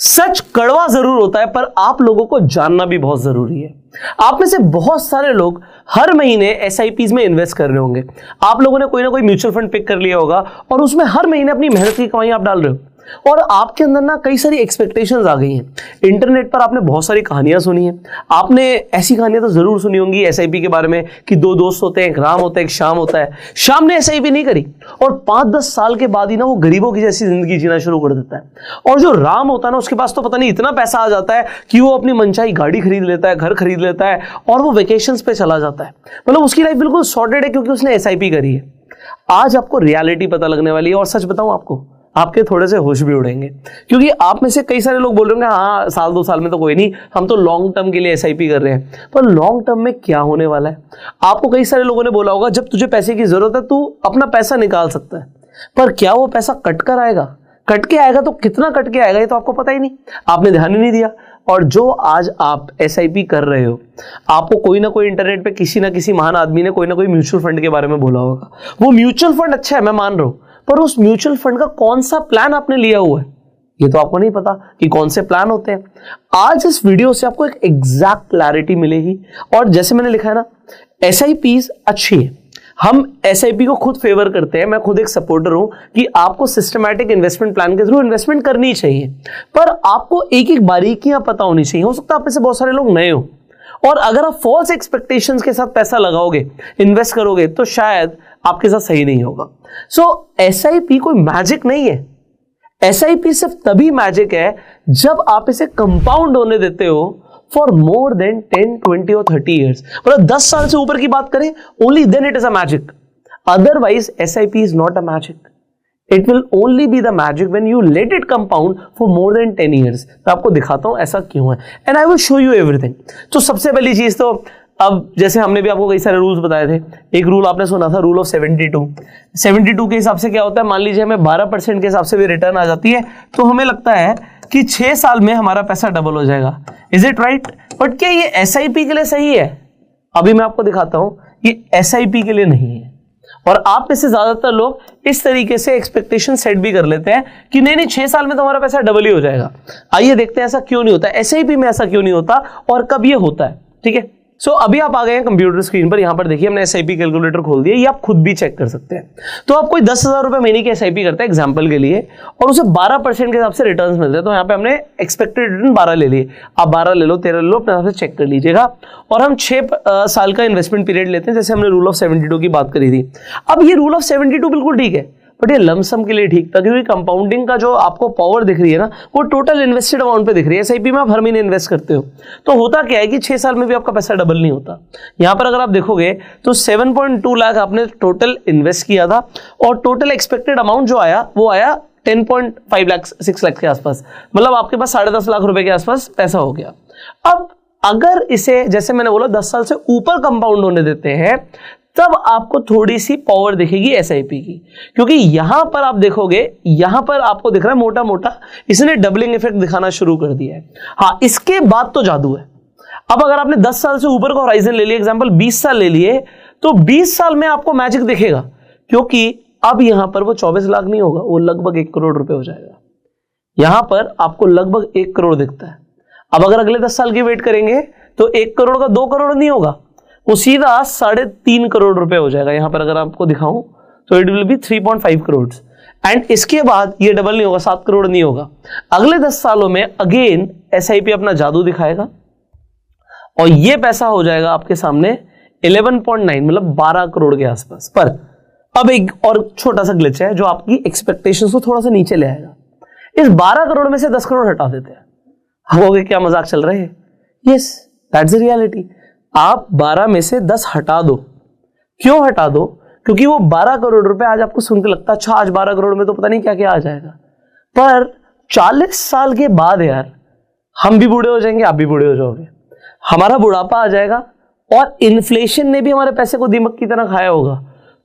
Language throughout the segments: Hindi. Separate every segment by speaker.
Speaker 1: सच कड़वा जरूर होता है, पर आप लोगों को जानना भी बहुत जरूरी है। आप में से बहुत सारे लोग हर महीने एसआईपीज में इन्वेस्ट कर रहे होंगे। आप लोगों ने कोई ना कोई म्यूचुअल फंड पिक कर लिया होगा और उसमें हर महीने अपनी मेहनत की कमाई आप डाल रहे हो, और आपके अंदर ना कई सारी एक्सपेक्टेशंस आ गई हैं। इंटरनेट पर आपने बहुत सारी कहानियां सुनी हैं। आपने ऐसी कहानियां तो जरूर सुनी होंगी एसआईपी के बारे में कि दो दोस्त होते हैं, एक राम होता है, एक श्याम होता है। श्याम ने एसआईपी नहीं करी और 5-10 साल के बाद ही ना वो गरीबों की जैसी जिंदगी जीना शुरू कर देता है। और जो राम होता है ना, उसके पास तो पता नहीं इतना पैसा आ जाता है कि वो अपनी मनचाही गाड़ी खरीद लेता है, घर खरीद लेता है और वो वेकेशंस पे चला जाता है। मतलब उसकी लाइफ बिल्कुल सॉर्टेड है क्योंकि उसने एसआईपी करी है। आज आपको रियलिटी पता लगने वाली है और सच बताऊं आपको, आपके थोड़े से होश भी उड़ेंगे, क्योंकि आप में से कई सारे लोग बोल रहे होंगे हाँ साल 2 साल में तो कोई नहीं, हम तो लॉन्ग टर्म के लिए एसआईपी कर रहे हैं। पर लॉन्ग टर्म में क्या होने वाला है? आपको कई सारे लोगों ने बोला होगा जब तुझे पैसे की जरूरत है तू अपना पैसा निकाल सकता है, पर क्या वो पैसा कट कर आएगा? कट के आएगा तो कितना कट के आएगा ये तो आपको पता ही नहीं, आपने ध्यान ही नहीं दिया। और जो आज आप एसआईपी कर रहे हो, आपको कोई ना कोई इंटरनेट पे किसी ना किसी महान आदमी ने कोई ना कोई म्यूचुअल फंड के बारे में बोला होगा। वो म्यूचुअल फंड अच्छा है, मैं मान रहा हूं, पर उस म्यूचुअल फंड का कौन सा प्लान आपने लिया हुआ है ये तो आपको नहीं पता कि कौन से प्लान होते हैं। आज इस वीडियो से आपको एक एग्जैक्ट क्लैरिटी मिलेगी। और जैसे मैंने लिखा है ना, एसआईपीज अच्छी है, हम एसआईपी को खुद फेवर करते हैं, मैं खुद एक सपोर्टर हूं कि आपको सिस्टमैटिक इन्वेस्टमेंट प्लान के थ्रू इन्वेस्टमेंट करनी चाहिए, पर आपको एक एक बारीकियां पता होनी चाहिए। हो सकता है आप में से बहुत सारे लोग नए हो और अगर आप फॉल्स एक्सपेक्टेशंस के साथ पैसा लगाओगे, इन्वेस्ट करोगे, तो शायद आपके साथ सही नहीं होगा। सो एसआईपी कोई मैजिक नहीं है। एसआईपी सिर्फ तभी मैजिक है जब आप इसे कंपाउंड होने देते हो फॉर मोर देन 10, 20 और 30 ईयर्स। मतलब 10 साल से ऊपर की बात करें, only then it is a magic. Otherwise SIP is not a magic. It will only be the magic when you let it compound for more than 10 years। मैं आपको दिखाता हूं ऐसा क्यों है, and I will show you everything। तो सबसे पहली चीज तो, अब जैसे हमने भी आपको कई सारे रूल्स बताए थे, एक रूल आपने सुना था, रूल ऑफ 72 के हिसाब से क्या होता है, मान लीजिए हमें 12% के हिसाब से भी रिटर्न आ जाती है तो हमें लगता है कि 6 साल में हमारा पैसा डबल हो जाएगा। Is it right? बट क्या ये एसआईपी के लिए सही है? अभी मैं आपको दिखाता हूं, ये एसआईपी के लिए नहीं है। और आप में से ज्यादातर लोग इस तरीके से एक्सपेक्टेशन सेट भी कर लेते हैं कि नहीं 6 साल में तो हमारा पैसा डबल ही हो जाएगा। आइए देखते हैं ऐसा क्यों नहीं होता, एसआईपी में ऐसा क्यों नहीं होता और कब ये होता है। ठीक है, सो अभी आप आ गए हैं कंप्यूटर स्क्रीन पर। यहां पर देखिए हमने एसआईपी कैलकुलेटर खोल दिया, ये आप खुद भी चेक कर सकते हैं। तो आप कोई 10,000 रुपए महीने की एसआईपी करते हैं एग्जांपल के लिए, और उसे 12% के हिसाब से रिटर्न्स मिलते हैं। तो यहाँ पे हमने एक्सपेक्टेड रिटर्न 12 ले लिए, आप 12 ले लो, 13 ले लो, अपने हिसाब से चेक कर लीजिएगा। और हम 6 साल का इन्वेस्टमेंट पीरियड लेते हैं, जैसे हमने रूल ऑफ 72 की बात करी थी। अब ये रूल ऑफ 72 बिल्कुल ठीक है, बट ये लमसम के लिए ठीक था, क्योंकि कंपाउंडिंग का जो आपको पावर दिख रही है ना, वो टोटल इन्वेस्टेड अमाउंट पे दिख रही है। एसआईपी में आप हर महीने इन्वेस्ट करते हो, तो होता क्या है कि 6 साल में भी आपका पैसा डबल नहीं होता। यहां पर अगर आप देखोगे तो 7.2 लाख आपने टोटल इन्वेस्ट किया था और टोटल एक्सपेक्टेड अमाउंट जो आया वो आया 10.5 लाख, 6 लाख के आसपास। मतलब आपके पास 10.5 लाख रुपए के आसपास पैसा हो गया। अब अगर इसे, जैसे मैंने बोला, 10 साल से ऊपर कंपाउंड होने देते हैं, तब आपको थोड़ी सी पावर दिखेगी एसआईपी की, क्योंकि यहां पर आप देखोगे, यहां पर आपको दिख रहा है मोटा मोटा इसने डबलिंग इफेक्ट दिखाना शुरू कर दिया है। हाँ, इसके बाद तो जादू है। अब अगर आपने 10 साल से ऊपर का होराइजन ले लिया, एग्जांपल 20 साल ले लिए, तो 20 साल में आपको मैजिक दिखेगा, क्योंकि अब यहां पर वो 24 लाख नहीं होगा, वो लगभग 1 करोड़ रुपए हो जाएगा। यहां पर आपको लगभग 1 करोड़ दिखता है। अब अगर अगले 10 साल की वेट करेंगे तो 1 करोड़ का 2 करोड़ नहीं होगा, वो सीधा 3.5 करोड़ रुपए हो जाएगा। यहां पर अगर आपको दिखाऊं तो it will be 3.5 crore. And इसके बाद ये डबल नहीं होगा, 7 करोड़ नहीं होगा। अगले 10 सालों में अगेन एसआईपी अपना जादू दिखाएगा और ये पैसा हो जाएगा आपके सामने 11.9, मतलब 12 करोड़ के आसपास। पर अब एक और छोटा सा ग्लिच है जो आपकी एक्सपेक्टेशंस को थोड़ा सा नीचे ले आएगा। इस 12 करोड़ में से 10 करोड़ हटा देते हैं। हम हो गए, क्या मजाक चल रहे हैं? Yes, that's the reality. आप 12 में से 10 हटा दो। क्यों हटा दो? क्योंकि वो 12 करोड़ रुपए आज आपको सुन के लगता है अच्छा आज 12 करोड़ में तो पता नहीं क्या क्या आ जाएगा, पर 40 साल के बाद यार हम भी बूढ़े हो जाएंगे, आप भी बूढ़े हो जाओगे, हमारा बुढ़ापा आ जाएगा और इन्फ्लेशन ने भी हमारे पैसे को दीमक की तरह खाया होगा।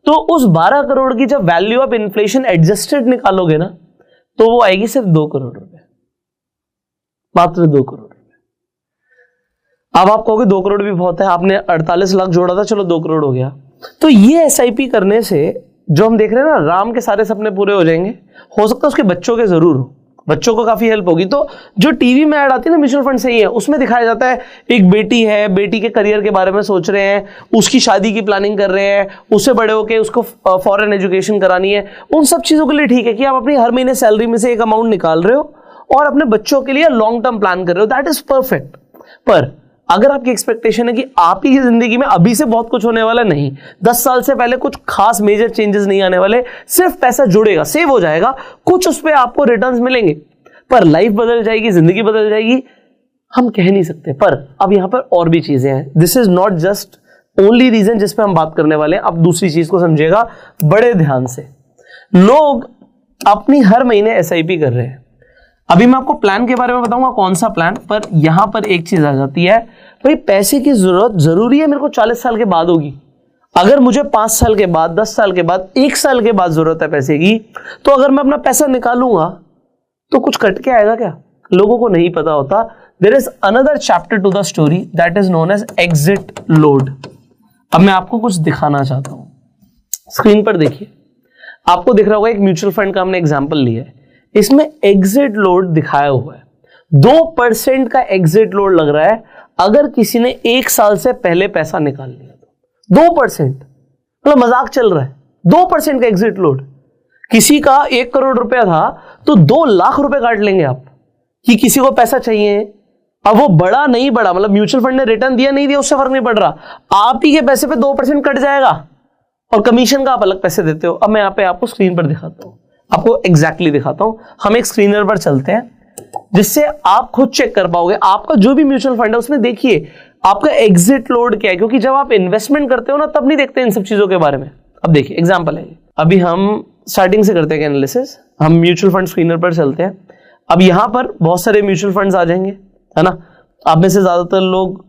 Speaker 1: तो उस 12 करोड़ की जब वैल्यू ऑफ इन्फ्लेशन एडजस्टेड निकालोगे ना, तो वो आएगी सिर्फ 2 करोड़ रुपए, मात्र 2 करोड़। अब आप कहोगे 2 करोड़ भी बहुत है, आपने 48 लाख जोड़ा था, चलो 2 करोड़ हो गया। तो ये एसआईपी करने से जो हम देख रहे हैं ना, राम के सारे सपने पूरे हो जाएंगे। हो सकता है उसके बच्चों के जरूर हो, बच्चों को काफी हेल्प होगी। तो जो टीवी में ऐड आती है ना म्यूचुअल फंड से ही है, उसमें दिखाया जाता है एक बेटी है, बेटी के करियर के बारे में सोच रहे हैं, उसकी शादी की प्लानिंग कर रहे हैं, उससे बड़े होके उसको फॉरेन एजुकेशन करानी है। उन सब चीजों के लिए ठीक है कि आप अपनी हर महीने सैलरी में से एक अमाउंट निकाल रहे हो और अपने बच्चों के लिए लॉन्ग टर्म प्लान कर रहे हो, दैट इज परफेक्ट। पर अगर आपकी एक्सपेक्टेशन है कि आप ही की जिंदगी में अभी से बहुत कुछ होने वाला, नहीं, 10 साल से पहले कुछ खास मेजर चेंजेस नहीं आने वाले, सिर्फ पैसा जुड़ेगा, सेव हो जाएगा, कुछ उस पर आपको रिटर्न्स मिलेंगे, पर लाइफ बदल जाएगी, जिंदगी बदल जाएगी, हम कह नहीं सकते। पर अब यहां पर और भी चीजें हैं, this is not just only reason जिस पे हम बात करने वाले हैं। अब दूसरी चीज को समझिएगा बड़े ध्यान से। लोग अपनी हर महीने SIP कर रहे हैं। अभी मैं आपको प्लान के बारे में बताऊंगा कौन सा प्लान, पर यहां पर एक चीज आ जाती है, भाई पैसे की जरूरत जरूरी है मेरे को 40 साल के बाद होगी। अगर मुझे 5 साल के बाद, 10 साल के बाद, 1 साल के बाद जरूरत है पैसे की, तो अगर मैं अपना पैसा निकालूंगा तो कुछ कट के आएगा क्या? लोगों को नहीं पता होता। There is another chapter to the story that is known as exit load. अब मैं आपको कुछ दिखाना चाहता हूं, स्क्रीन पर देखिए, आपको दिख रहा होगा एक म्यूचुअल फंड का हमने एग्जाम्पल लिया है, इसमें एग्जिट लोड दिखाया हुआ है, 2% का एग्जिट लोड लग रहा है अगर किसी ने 1 साल से पहले पैसा निकाल लिया तो। 2%, मतलब मजाक चल रहा है, 2% का एग्जिट लोड। किसी का 1 करोड़ रुपया था तो 2 लाख रुपए काट लेंगे आप कि किसी को पैसा चाहिए। अब वो बड़ा नहीं बड़ा, मतलब म्यूचुअल फंड ने रिटर्न दिया नहीं दिया उससे फर्क नहीं पड़ रहा, आप ही के पैसे पे 2% कट जाएगा और कमीशन का आप अलग पैसे देते हो। अब मैं यहाँ पे आपको स्क्रीन पर दिखाता हूं, आपको एग्जैक्टली दिखाता हूं। हम एक स्क्रीनर पर चलते हैं जिससे आप खुद चेक कर पाओगे आपका जो भी म्यूचुअल फंड है उसमें देखिए आपका एग्जिट लोड क्या है, क्योंकि जब आप इन्वेस्टमेंट करते हो ना तब नहीं देखते इन सब चीजों के बारे में। अब देखिए एग्जांपल है, अभी हम स्टार्टिंग से करते हैं एनालिसिस, हम म्यूचुअल फंड स्क्रीनर पर चलते हैं। अब यहां पर बहुत सारे म्यूचुअल फंड्स आ जाएंगे, है ना। आप में से ज्यादातर लोग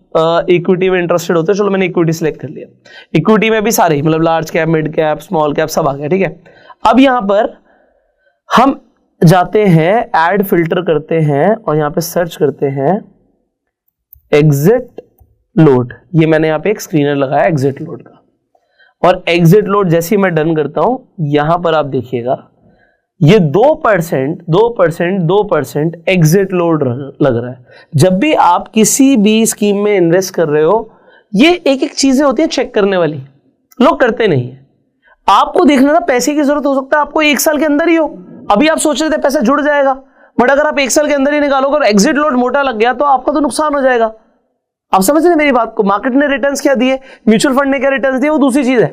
Speaker 1: इक्विटी में इंटरेस्टेड होते हैं, चलो मैंने इक्विटी सिलेक्ट कर लिया। इक्विटी में भी सारे ही, मतलब large cap, mid cap, small cap सब आ गया, ठीक है। अब यहां पर हम जाते हैं, ऐड फिल्टर करते हैं और यहां पे सर्च करते हैं एग्जिट लोड। ये मैंने यहां पे एक स्क्रीनर लगाया एग्जिट लोड का, और एग्जिट लोड जैसे ही मैं डन करता हूं, यहां पर आप देखिएगा ये 2% एग्जिट लोड लग रहा है। जब भी आप किसी भी स्कीम में इन्वेस्ट कर रहे हो, ये एक एक चीजें होती है चेक करने वाली, लोग करते नहीं है। आपको देखना था पैसे की जरूरत हो सकता है आपको 1 साल के अंदर ही हो, अभी आप सोच रहे थे पैसा जुड़ जाएगा, बट अगर आप 1 साल के अंदर ही निकालोगे और एग्जिट लोड मोटा लग गया तो आपका तो नुकसान हो जाएगा। आप समझ रहे मेरी बात को? मार्केट ने रिटर्न्स क्या दिए, म्यूचुअल फंड ने क्या रिटर्न्स दिए, वो दूसरी चीज है,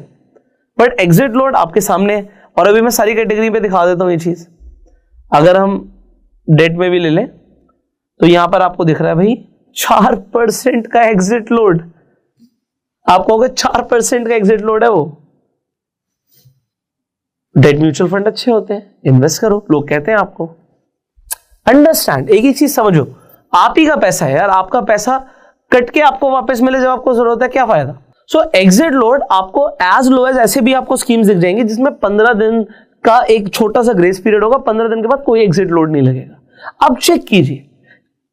Speaker 1: बट एग्जिट लोड आपके सामने है। और अभी मैं सारी कैटेगरी पे दिखा देता हूं ये चीज। अगर हम डेट में भी ले लें तो यहां पर आपको दिख रहा है भाई 4% का एग्जिट लोड। आप कहोगे 4% का एग्जिट लोड है, वो डेट म्यूचुअल फंड अच्छे होते हैं, इन्वेस्ट करो, लोग कहते हैं आपको। अंडरस्टैंड, एक ही चीज समझो, आप ही का पैसा है यार, आपका पैसा कट के आपको वापस मिले जब आपको जरूरत है, क्या फायदा। सो एग्जिट लोड आपको एज लो एज, ऐसे भी आपको स्कीम्स दिख जाएंगी जिसमें 15 दिन का एक छोटा सा ग्रेस पीरियड होगा, 15 दिन के बाद कोई एग्जिट लोड नहीं लगेगा। अब चेक कीजिए,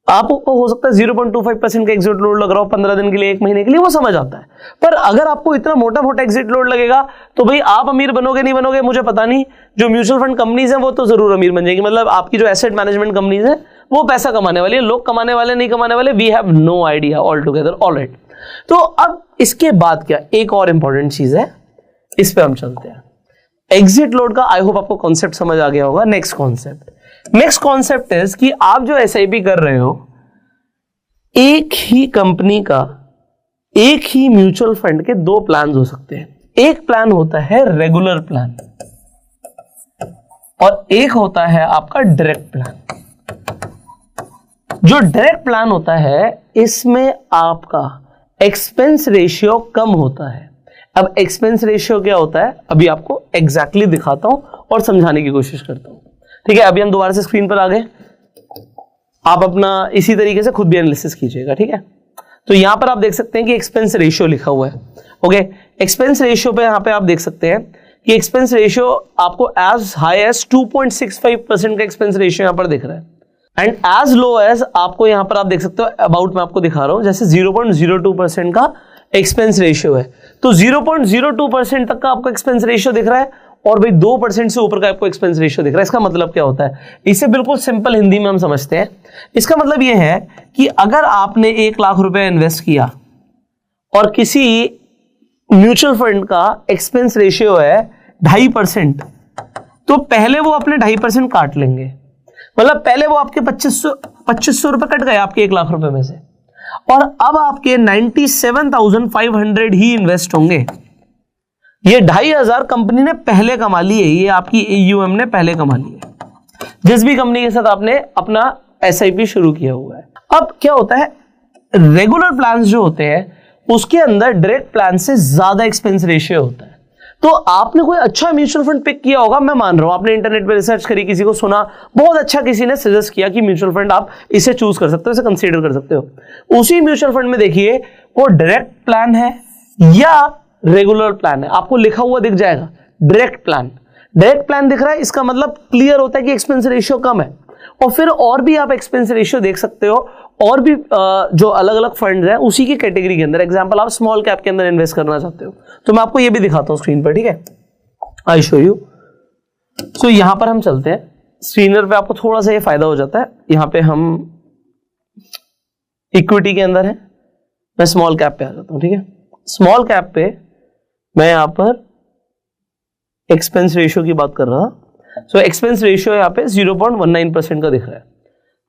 Speaker 1: आपको हो सकता है 0.25% का एग्जिट लोड लग रहा हो 15 दिन के लिए, 1 महीने के लिए, वो समझ आता है। पर अगर आपको इतना मोटा मोटा एग्जिट लोड लगेगा तो भाई आप अमीर बनोगे नहीं बनोगे मुझे पता नहीं, जो म्यूचुअल फंड कंपनीज हैं वो तो जरूर अमीर बन जाएंगी, मतलब आपकी जो एसेट मैनेजमेंट कंपनीज हैं वो पैसा कमाने वाली है, लोग कमाने वाले नहीं कमाने वाले, we have no idea altogether. Alright, तो अब इसके बाद क्या, एक और इंपॉर्टेंट चीज है, इस पे हम चलते हैं। एग्जिट लोड का आई होप आपको कॉन्सेप्ट समझ आ गया होगा। नेक्स्ट कॉन्सेप्ट इज कि आप जो SIP कर रहे हो, एक ही कंपनी का, एक ही म्यूचुअल फंड के 2 प्लान हो सकते हैं। एक प्लान होता है रेगुलर प्लान और एक होता है आपका डायरेक्ट प्लान। जो डायरेक्ट प्लान होता है इसमें आपका एक्सपेंस रेशियो कम होता है। अब एक्सपेंस रेशियो क्या होता है अभी आपको एग्जैक्टली दिखाता हूं और समझाने की कोशिश करता हूं, ठीक है। अभी हम दोबारा से स्क्रीन पर आ गए, आप अपना इसी तरीके से खुद भी एनालिसिस कीजिएगा, ठीक है। तो यहां पर आप देख सकते हैं कि एक्सपेंस रेशियो लिखा हुआ है, ओके। एक्सपेंस रेशियो पे यहां पे आप देख सकते हैं कि एक्सपेंस रेशियो आपको एज हाई एज 2.65% का एक्सपेंस रेशियो यहां पर दिख रहा है, एंड एज लो एज आपको यहां पर आप देख सकते हो, अबाउट में आपको दिखा रहा हूं, जैसे 0.02% का एक्सपेंस रेशियो है। तो 0.02% तक का आपको एक्सपेंस रेशियो दिख रहा है और भाई 2% से ऊपर का आपको एक्सपेंस रेशियो दिख रहा है। इसका मतलब क्या होता है, इसे बिल्कुल सिंपल हिंदी में हम समझते हैं। इसका मतलब यह है कि अगर आपने 1 लाख रुपए इन्वेस्ट किया और किसी म्यूचुअल फंड का एक्सपेंस रेशियो है 2.5%, तो पहले वो अपने 2.5% काट लेंगे। मतलब पहले वो आपके 2500 रुपए कट गए आपके 1 लाख रुपए में से, और अब आपके 97,500 ही इन्वेस्ट होंगे। ये 2,500 कंपनी ने पहले कमा ली है, ये आपकी AUM ने पहले कमा ली है जिस भी कंपनी के साथ आपने अपना SIP शुरू किया हुआ है। अब क्या होता है, रेगुलर प्लान्स जो होते हैं उसके अंदर डायरेक्ट प्लान से ज्यादा एक्सपेंस रेशियो होता है। तो आपने कोई अच्छा म्यूचुअल फंड पिक किया होगा, मैं मान रहा हूं आपने इंटरनेट पे रिसर्च करी, किसी को सुना, बहुत अच्छा किसी ने सजेस्ट किया कि म्यूचुअल फंड आप इसे चूज कर सकते हो, इसे कंसीडर कर सकते हो। उसी म्यूचुअल फंड में देखिए वो डायरेक्ट प्लान है या रेगुलर प्लान है, आपको लिखा हुआ दिख जाएगा डायरेक्ट प्लान। डायरेक्ट प्लान दिख रहा है, इसका मतलब क्लियर होता है कि एक्सपेंस रेशियो कम है। और फिर और भी आप एक्सपेंस रेशियो देख सकते हो, और भी जो अलग अलग फंड्स हैं उसी की कैटेगरी के अंदर। एग्जांपल, आप स्मॉल कैप के अंदर इन्वेस्ट करना चाहते हो तो मैं आपको ये भी दिखाता हूं स्क्रीन पर, ठीक है, आई शो यू। सो यहां पर हम चलते हैं, स्क्रीनर पे आपको थोड़ा सा ये फायदा हो जाता है। यहां पे हम इक्विटी के अंदर है, मैं स्मॉल कैप पे आ जाता हूं, ठीक है। स्मॉल कैप पे मैं यहां पर एक्सपेंस रेशियो की बात कर रहा। सो एक्सपेंस रेशियो यहाँ पे 0.19% का दिख रहा है,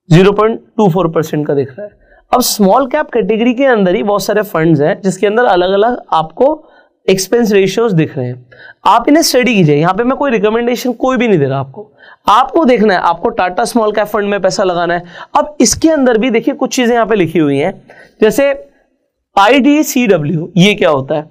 Speaker 1: 0.24% का दिख रहा है। अब स्मॉल कैप कैटेगरी के अंदर ही बहुत सारे फंड्स हैं जिसके अंदर अलग अलग आपको एक्सपेंस रेशियोज दिख रहे हैं। आप इन्हें स्टडी कीजिए, यहाँ पे मैं कोई रिकमेंडेशन कोई भी नहीं दे रहा आपको देखना है, आपको टाटा स्मॉल कैप फंड में पैसा लगाना है। अब इसके अंदर भी देखिए कुछ चीजें यहाँ पे लिखी हुई हैं, जैसे IDCW, ये क्या होता है?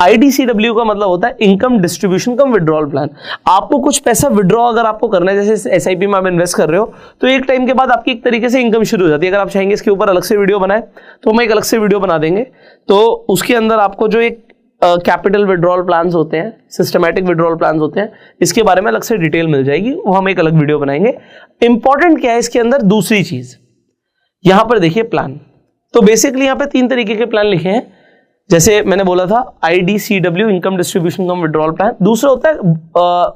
Speaker 1: IDCW का मतलब होता है इनकम डिस्ट्रीब्यूशन कम विड्रॉल प्लान। आपको कुछ पैसा विड्रॉ अगर आपको करना है, जैसे SIP में आप इन्वेस्ट कर रहे हो, तो एक टाइम के बाद आपकी एक तरीके से इनकम शुरू हो जाती है। अगर आप चाहेंगे इसके ऊपर अलग से वीडियो बनाए तो हम एक अलग से वीडियो बना देंगे। तो उसके अंदर आपको जो एक कैपिटल विड्रॉल प्लान्स होते हैं, सिस्टमैटिक विड्रॉल प्लान्स होते हैं, इसके बारे में अलग से डिटेल मिल जाएगी, वो हम एक अलग वीडियो बनाएंगे। इंपॉर्टेंट क्या है इसके अंदर, दूसरी चीज यहां पर देखिए प्लान। तो बेसिकली यहां पे 3 तरीके के प्लान लिखे हैं, जैसे मैंने बोला था IDCW, इनकम डिस्ट्रीब्यूशन कम विड्रॉल प्लान, दूसरा होता है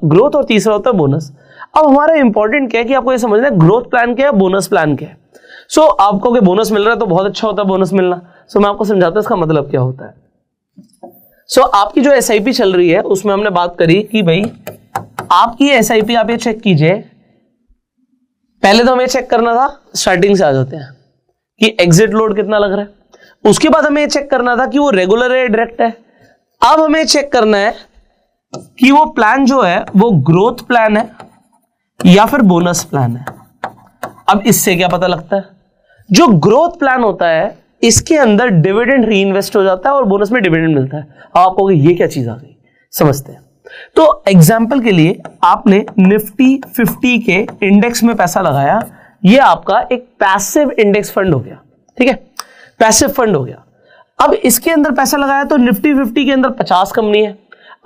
Speaker 1: ग्रोथ, और तीसरा होता है बोनस। अब हमारा इंपॉर्टेंट क्या है कि आपको ये समझना है ग्रोथ प्लान क्या है, बोनस प्लान क्या है। सो आपको बोनस मिल रहा है तो बहुत अच्छा होता है बोनस मिलना। सो मैं आपको समझाता हूं इसका मतलब क्या होता है। सो आपकी जो SIP चल रही है उसमें हमने बात करी कि भाई आपकी SIP आप ये चेक कीजिए, पहले तो हमें चेक करना था, स्टार्टिंग से आ जाते हैं कि एग्जिट लोड कितना लग रहा है। उसके बाद हमें चेक करना था कि वो रेगुलर है डायरेक्ट है। अब हमें चेक करना है कि वो प्लान जो है वो ग्रोथ प्लान है या फिर बोनस प्लान है। अब इससे क्या पता लगता है, जो ग्रोथ प्लान होता है इसके अंदर डिविडेंड रीइन्वेस्ट हो जाता है और बोनस में डिविडेंड मिलता है। अब आपको ये क्या चीज आ गई, समझते हैं। तो एग्जाम्पल के लिए आपने निफ्टी 50 के इंडेक्स में पैसा लगाया, ये आपका एक पैसिव इंडेक्स फंड हो गया, ठीक है, पैसिव फंड हो गया। अब इसके अंदर पैसा लगाया तो निफ्टी 50 के अंदर 50 कंपनी है।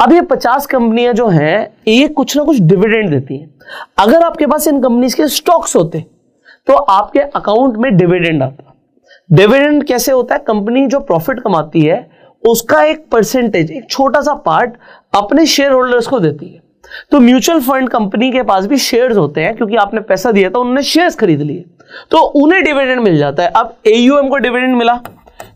Speaker 1: अब ये 50 कंपनियां जो हैं ये कुछ ना कुछ डिविडेंड देती हैं। अगर आपके पास इन कंपनीज के स्टॉक्स होते तो आपके अकाउंट में डिविडेंड आता। डिविडेंड कैसे होता है, कंपनी जो प्रॉफिट कमाती है उसका एक परसेंटेज, एक छोटा सा पार्ट अपने शेयर होल्डर्स को देती है। तो म्यूचुअल फंड कंपनी के पास भी शेयर्स होते हैं, क्योंकि आपने पैसा दिया था, उन्होंने शेयर्स खरीद लिए तो उन्हें डिविडेंड मिल जाता है। अब AUM को डिविडेंड मिला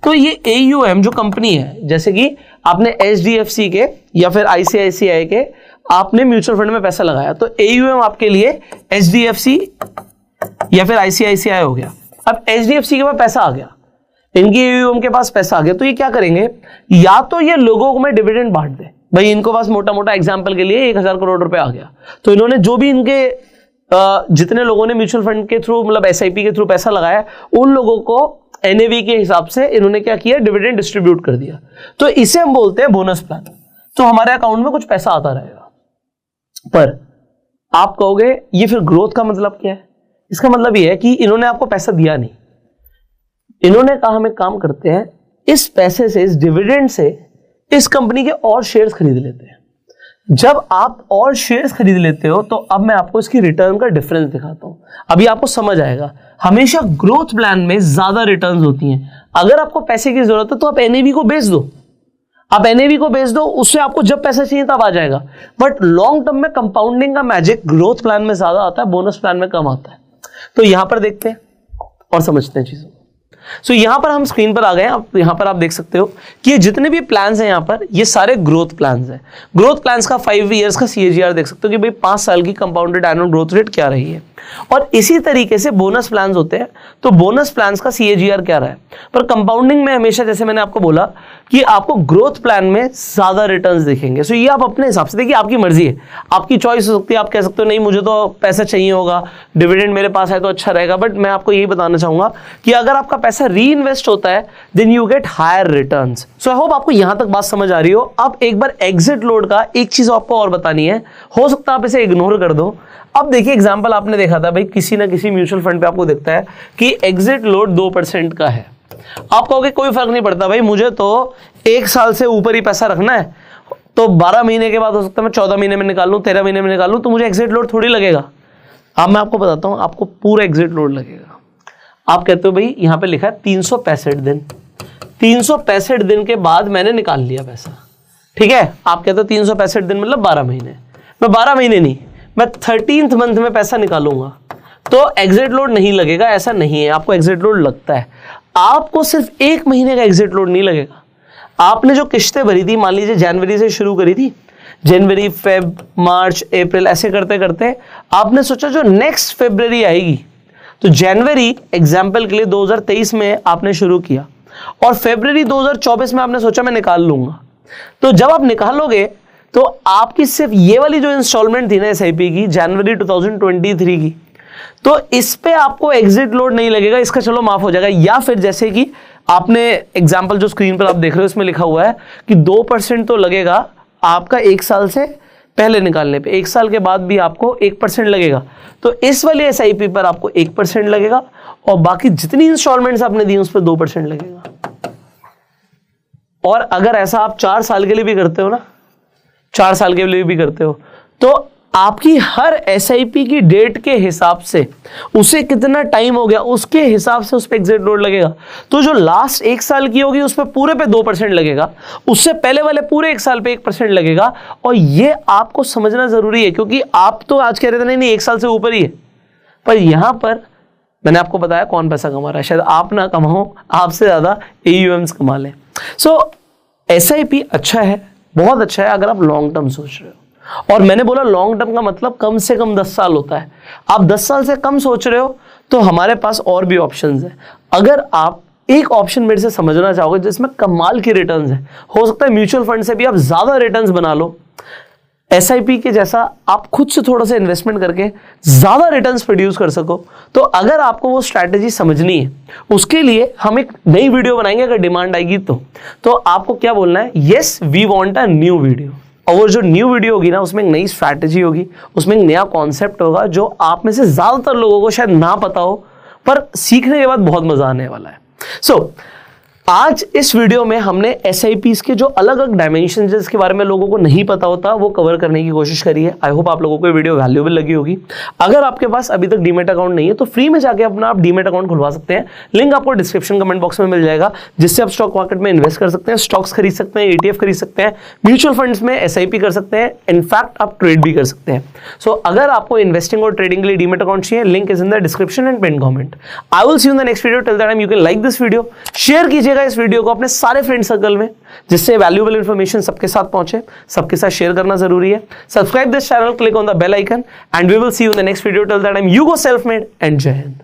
Speaker 1: तो ये AUM जो कंपनी है, जैसे कि आपने HDFC के या फिर ICICI के आपने म्यूचुअल फंड में पैसा लगाया, तो AUM आपके लिए HDFC या फिर ICICI हो गया। अब HDFC के पास पैसा आ गया, इनकी AUM के पास पैसा आ गया, तो ये क्या करेंगे, या तो ये लोगों में डिविडेंड बांट दे। भाई इनको पास मोटा मोटा एग्जाम्पल के लिए 1000 करोड़ रुपए आ गया, तो इन्होंने जो भी इनके जितने लोगों ने म्यूचुअल फंड के थ्रू, मतलब SIP के थ्रू पैसा लगाया, उन लोगों को NAV के हिसाब से इन्होंने क्या किया, डिविडेंड डिस्ट्रीब्यूट कर दिया। तो इसे हम बोलते हैं बोनस प्लान। तो हमारे अकाउंट में कुछ पैसा आता रहेगा। पर आप कहोगे ये फिर ग्रोथ का मतलब क्या है? इसका मतलब ये है कि इन्होंने आपको पैसा दिया नहीं, इन्होंने कहा हम एक काम करते हैं, इस पैसे से, इस डिविडेंड से इस कंपनी के और शेयर्स खरीद लेते हैं। जब आप और शेयर्स खरीद लेते हो तो अब मैं आपको इसकी रिटर्न का डिफरेंस दिखाता हूं, अभी आपको समझ आएगा। हमेशा ग्रोथ प्लान में ज्यादा रिटर्न्स होती हैं। अगर आपको पैसे की जरूरत है तो आप NAV को बेच दो, आप एनएवी को बेच दो, उससे आपको जब पैसा चाहिए तब आ जाएगा। बट लॉन्ग टर्म में कंपाउंडिंग का मैजिक ग्रोथ प्लान में ज्यादा आता है, बोनस प्लान में कम आता है। तो यहां पर देखते हैं और समझते हैं चीजों। सो यहां पर हम स्क्रीन पर आ गए हैं। यहां पर आप देख सकते हो कि ये जितने भी प्लान्स हैं यहां पर, ये सारे ग्रोथ प्लान्स हैं। ग्रोथ प्लान्स का 5 इयर्स का CAGR देख सकते हो कि भाई 5 साल की कंपाउंडेड एनुअल ग्रोथ रेट क्या रही है। और इसी तरीके से बोनस प्लान्स होते हैं, तो बोनस प्लान्स का CAGR क्या रहा है। पर कंपाउंडिंग में हमेशा, जैसे मैंने आपको बोला कि आपको ग्रोथ प्लान में ज्यादा रिटर्न्स दिखेंगे। सो ये आप अपने हिसाब से देखिए, आपकी मर्जी है, आपकी चॉइस हो सकती है। आप कह सकते हो नहीं मुझे तो पैसा चाहिए होगा, डिविडेंड मेरे पास है तो अच्छा रहेगा। बट मैं आपको यही बताना चाहूंगा कि अगर आपका पैसा री इन्वेस्ट होता है then you get higher returns. So I hope आपको यहां तक बात समझ आ रही हो। अब एक बार एग्जिट लोड का एक चीज आपको और बतानी है, हो सकता है आप इसे इग्नोर कर दो। अब देखिए एग्जांपल आपने देखा था भाई, किसी ना किसी म्यूचुअल फंड पे आपको दिखता है कि एग्जिट लोड 2% का है। आप कहोगे कोई फर्क नहीं पड़ता भाई, मुझे तो 1 साल से ऊपर ही पैसा रखना है, तो 12 महीने के बाद हो सकता है मैं 14 महीने में निकाल लूं, 13 महीने में निकाल लूं, तो मुझे एग्जिट लोड थोड़ी लगेगा। अब मैं आपको बताता हूं, आपको पूरा एग्जिट लोड लगेगा। आप कहते हो भाई यहां पे लिखा है 365 दिन, 365 दिन के बाद मैंने निकाल लिया पैसा, ठीक है। आप कहते हो 365 दिन मतलब 12 महीने, मैं 12 महीने नहीं, मैं 13th मंथ में पैसा निकालूंगा तो एग्जिट लोड नहीं लगेगा। ऐसा नहीं है, आपको एग्जिट लोड लगता है। आपको सिर्फ 1 महीने का एग्जिट लोड नहीं लगेगा। आपने जो किश्तें भरी थी, मान लीजिए जनवरी से शुरू करी थी, जनवरी, फेब, मार्च, अप्रैल, ऐसे करते करते आपने सोचा जो नेक्स्ट फरवरी आएगी, तो जनवरी एग्जाम्पल के लिए 2023 में आपने शुरू किया और फरवरी 2024 में आपने सोचा मैं निकाल लूंगा। तो जब आप निकालोगे तो आपकी सिर्फ ये वाली जो इंस्टॉलमेंट थी ना SIP की, जनवरी 2023 की, तो इस पे आपको एग्जिट लोड नहीं लगेगा, इसका चलो माफ हो जाएगा। या फिर जैसे कि आपने एग्जांपल जो स्क्रीन पर आप देख रहे हो इसमें लिखा हुआ है कि 2% तो लगेगा आपका 1 साल से पहले निकालने पे, 1 साल के बाद भी आपको 1% लगेगा। तो इस वाली SIP पर आपको 1% लगेगा और बाकी जितनी इंस्टॉलमेंट्स आपने दी उस पर 2% लगेगा। और अगर ऐसा आप 4 साल के लिए भी करते हो ना, 4 साल के लिए भी करते हो, तो आपकी हर SIP की डेट के हिसाब से, उसे कितना टाइम हो गया उसके हिसाब से उस पर एग्जिट लोड लगेगा। तो जो लास्ट 1 साल की होगी उस पर पूरे पे 2% लगेगा, उससे पहले वाले पूरे 1 साल पे 1% लगेगा। और ये आपको समझना जरूरी है, क्योंकि आप तो आज कह रहे थे नहीं 1 साल से ऊपर ही है, पर यहां पर मैंने आपको बताया कौन पैसा कमा रहा है। शायद आप ना कमाओ, आपसे ज्यादा AUMs कमा लें। सो SIP अच्छा है, बहुत अच्छा है अगर आप लॉन्ग टर्म सोच रहे हो। और मैंने बोला लॉन्ग टर्म का मतलब कम से कम 10 साल होता है। आप 10 साल से कम सोच रहे हो तो हमारे पास और भी ऑप्शंस हैं। अगर आप एक ऑप्शन मेरे से समझना चाहोगे जिसमें कमाल की रिटर्न्स है, हो सकता है म्यूचुअल फंड से भी आप ज्यादा रिटर्न्स बना लो, SIP के जैसा आप खुद से थोड़ा सा इन्वेस्टमेंट करके ज्यादा रिटर्न्स प्रोड्यूस कर सको, तो अगर आपको वो स्ट्रैटेजी समझनी है, उसके लिए हम एक नई वीडियो बनाएंगे अगर डिमांड आएगी तो आपको क्या बोलना है, yes we want a new video. और वो जो न्यू वीडियो होगी ना, उसमें एक नई स्ट्रैटेजी होगी, उसमें एक नया कॉन्सेप्ट होगा जो आप में से ज्यादातर लोगों को शायद ना पता हो, पर सीखने के बाद बहुत मजा आने वाला है। सो आज इस वीडियो में हमने SIPs के जो अलग अलग डायमेंशन जिसके बारे में लोगों को नहीं पता होता वो कवर करने की कोशिश करी है। आई होप आप लोगों को ये वीडियो वैल्यूएबल लगी होगी। अगर आपके पास अभी तक डीमेट अकाउंट नहीं है तो फ्री में जाके अपना आप डीमेट अकाउंट खुलवा सकते हैं। लिंक आपको डिस्क्रिप्शन कमेंट बॉक्स में मिल जाएगा, जिससे आप स्टॉक मार्केट में इन्वेस्ट कर सकते हैं, स्टॉक्स खरीद सकते हैं, ETF खरीद सकते हैं, म्यूचुअल फंड्स में SIP कर सकते हैं, इनफैक्ट आप ट्रेड भी कर सकते हैं। सो अगर आपको इन्वेस्टिंग और ट्रेडिंग के लिए डीमेट अकाउंट चाहिए, link is in the description and pin comment. I will see you in the next video. Till that time you can like this video, share कीजिएगा इस वीडियो को अपने सारे फ्रेंड सर्कल में, जिससे वैल्यूएबल इंफॉर्मेशन सबके साथ पहुंचे। सबके साथ शेयर करना जरूरी है। Subscribe this channel, click on the bell icon and we will see you in the next video. Till that time you go self made and Jai Hind.